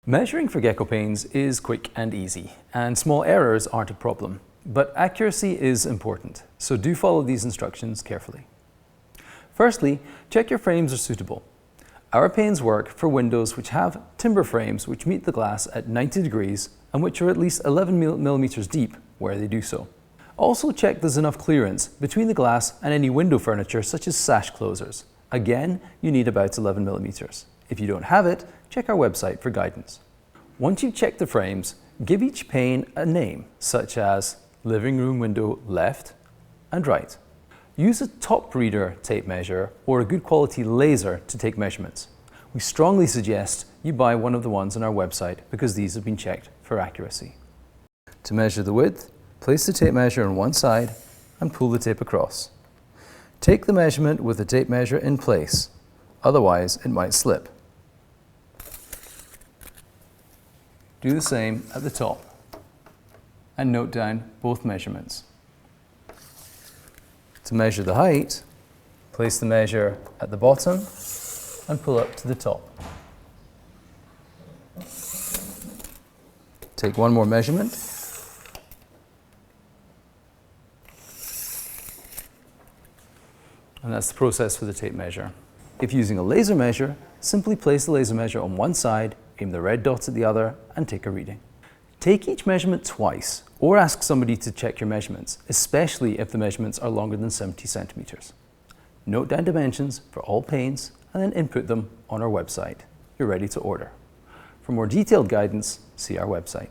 Measuring for Gecko panes is quick and easy, and small errors aren't a problem. But accuracy is important, so do follow these instructions carefully. Firstly, check your frames are suitable. Our panes work for windows which have timber frames which meet the glass at 90 degrees and which are at least 11 millimeters deep where they do so. Also check there's enough clearance between the glass and any window furniture such as sash closers. Again, you need about 11 millimeters. If you don't have it, check our website for guidance. Once you've checked the frames, give each pane a name, such as living room window left and right. Use a top reader tape measure or a good quality laser to take measurements. We strongly suggest you buy one of the ones on our website because these have been checked for accuracy. To measure the width, place the tape measure on one side and pull the tape across. Take the measurement with the tape measure in place, otherwise it might slip. Do the same at the top and note down both measurements. To measure the height, place the measure at the bottom and pull up to the top. Take one more measurement. And that's the process for the tape measure. If using a laser measure, simply place the laser measure on one side, aim the red dot at the other, and take a reading. Take each measurement twice, or ask somebody to check your measurements, especially if the measurements are longer than 70 centimeters. Note down dimensions for all panes, and then input them on our website. You're ready to order. For more detailed guidance, see our website.